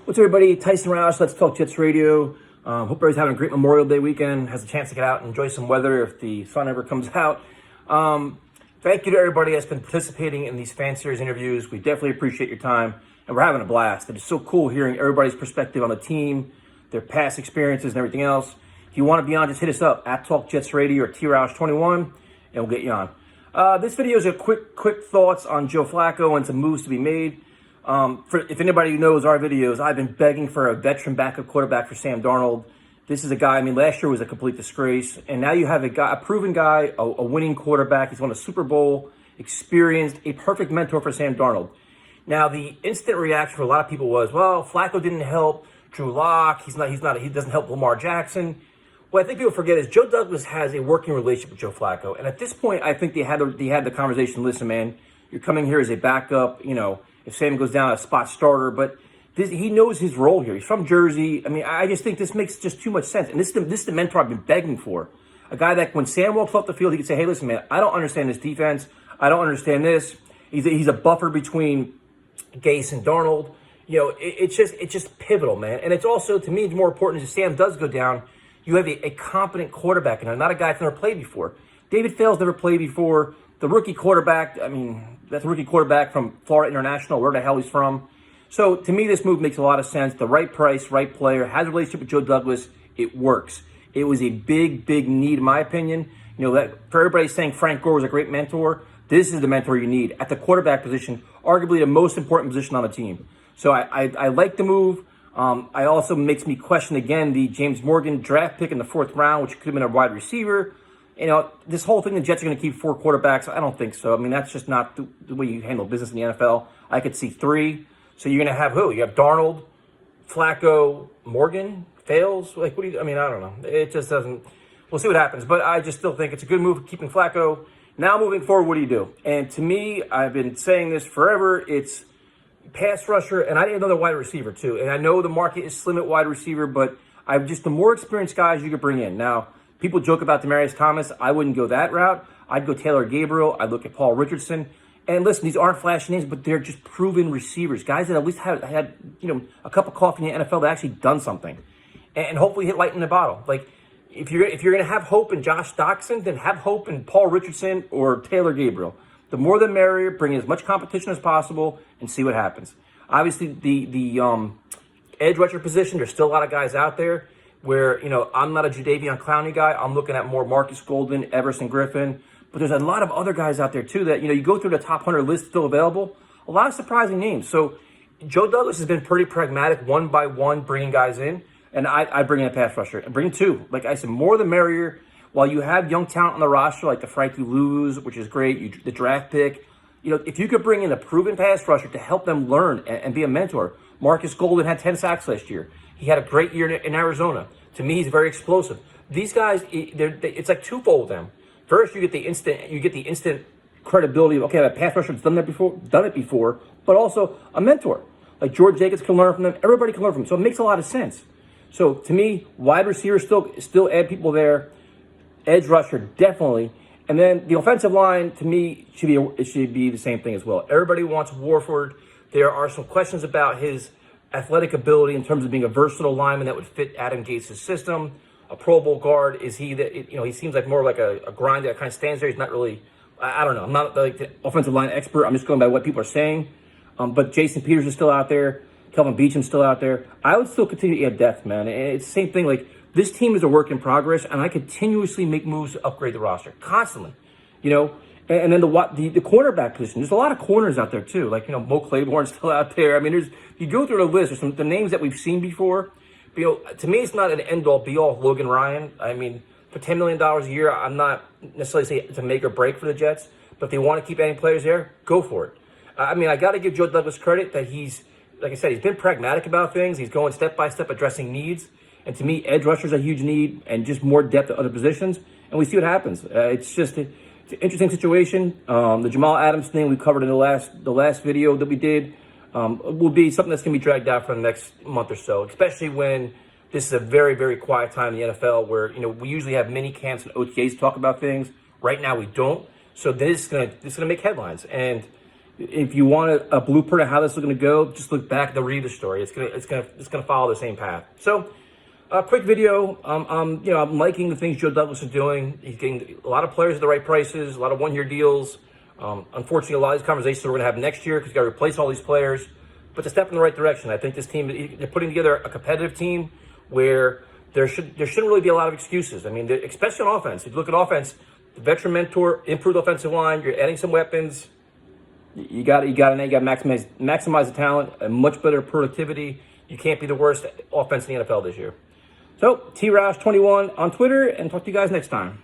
What's up, everybody? Tyson Roush, Let's Talk Jets Radio. Hope everybody's having a great Memorial Day weekend, has a chance to get out and enjoy some weather if the sun ever comes out. Thank you to everybody that's been participating in these fan series interviews. We definitely appreciate your time, and we're having a blast. It is so cool hearing everybody's perspective on the team, their past experiences, and everything else. If you want to be on, just hit us up at Talk Jets Radio or TRoush21, and we'll get you on. This video is a quick thoughts on Joe Flacco and some moves to be made. If anybody knows our videos, I've been begging for a veteran backup quarterback for Sam Darnold. This is a guy, last year was a complete disgrace, and now you have a proven guy, a winning quarterback. He's won a Super Bowl, experienced, a perfect mentor for Sam Darnold. Now, the instant reaction for a lot of people was, well, Flacco didn't help Drew Lock. He doesn't help Lamar Jackson. What I think people forget is Joe Douglas has a working relationship with Joe Flacco, and at this point, I think they had the conversation. Listen, man, you're coming here as a backup. If Sam goes down, a spot starter, but he knows his role here. He's from Jersey. I just think this makes just too much sense. And this is the mentor I've been begging for. A guy that when Sam walks off the field, he can say, hey, listen, man, I don't understand this defense. I don't understand this. He's a buffer between Gase and Darnold. It's just pivotal, man. And it's also, to me, more important is if Sam does go down, you have a competent quarterback, and not a guy that's never played before. David Fales never played before. The rookie quarterback, that's a rookie quarterback from Florida International, where the hell he's from. So, to me, this move makes a lot of sense. The right price, right player, has a relationship with Joe Douglas. It works. It was a big need, in my opinion. That for everybody saying Frank Gore was a great mentor, this is the mentor you need. At the quarterback position, arguably the most important position on the team. So, I like the move. I also makes me question, again, the James Morgan draft pick in the 4th round, which could have been a wide receiver. This whole thing, the Jets are going to keep 4 quarterbacks. I don't think so. That's just not the way you handle business in the NFL. I could see 3. So you're going to have who? You have Darnold, Flacco, Morgan, Fales. I don't know. It just doesn't. We'll see what happens. But I just still think it's a good move keeping Flacco. Now moving forward, what do you do? And to me, I've been saying this forever. It's pass rusher, and I need another wide receiver too. And I know the market is slim at wide receiver, but the more experienced guys you could bring in. Now, people joke about Demaryius Thomas. I wouldn't go that route. I'd go Taylor Gabriel. I'd look at Paul Richardson. And listen, these aren't flashy names, but they're just proven receivers. Guys that at least had a cup of coffee in the NFL that actually done something. And hopefully hit lightning in the bottle. Like, if you're going to have hope in Josh Doxson, then have hope in Paul Richardson or Taylor Gabriel. The more the merrier. Bring as much competition as possible and see what happens. Obviously, the edge rusher position, there's still a lot of guys out there where, I'm not a Jadeveon Clowney guy. I'm looking at more Marcus Golden, Everson Griffin. But there's a lot of other guys out there, too, that, you go through the top 100 list still available. A lot of surprising names. So Joe Douglas has been pretty pragmatic, one by one, bringing guys in. And I bring in a pass rusher. And bring 2. Like I said, more the merrier. While you have young talent on the roster, like the Frankie Lou's, which is great, the draft pick. If you could bring in a proven pass rusher to help them learn and be a mentor. Marcus Golden had 10 sacks last year. He had a great year in Arizona. To me, he's very explosive. These guys, it's like twofold with them. First, you get the instant credibility of, okay, a pass rusher that's done it before, but also a mentor. Like George Jacobs can learn from them. Everybody can learn from them. So it makes a lot of sense. So to me, wide receiver still add people there. Edge rusher, definitely. And then the offensive line, to me, should be the same thing as well. Everybody wants Warford. There are some questions about his athletic ability in terms of being a versatile lineman that would fit Adam Gase' system. A Pro Bowl guard, is he that, he seems like more like a grind that kind of stands there. He's not really, I don't know. I'm not like the offensive line expert. I'm just going by what people are saying. But Jason Peters is still out there. Kelvin Beacham's still out there. I would still continue to add depth, man. And it's the same thing. Like, this team is a work in progress, and I continuously make moves to upgrade the roster. Constantly. And then the cornerback position. There's a lot of corners out there, too. Like, Mo Claiborne's still out there. You go through the list, there's the names that we've seen before. To me, it's not an end-all, be-all Logan Ryan. For $10 million a year, I'm not necessarily saying it's a make or break for the Jets. But if they want to keep adding players there, go for it. I got to give Joe Douglas credit that he's, like I said, he's been pragmatic about things. He's going step-by-step addressing needs. And to me, edge rushers are a huge need and just more depth at other positions. And we see what happens. It's an interesting situation. The Jamal Adams thing we covered in the last video that we did will be something that's going to be dragged out for the next month or so, especially when this is a very, very quiet time in the NFL where, we usually have mini camps and OTAs to talk about things. Right now we don't. So this is going to make headlines. And If you want a blueprint of how this is going to go, just look back and read the story. It's gonna follow the same path. So, quick video. I'm liking the things Joe Douglas is doing. He's getting a lot of players at the right prices, a lot of one-year deals. Unfortunately, a lot of these conversations we're going to have next year because you got to replace all these players. But it's a step in the right direction. I think this team, they're putting together a competitive team where there shouldn't really be a lot of excuses. I mean, especially on offense. If you look at offense, the veteran mentor, improved offensive line, you're adding some weapons. You got to maximize the talent, a much better productivity. You can't be the worst offense in the NFL this year. So, T-Roush21 on Twitter, and talk to you guys next time.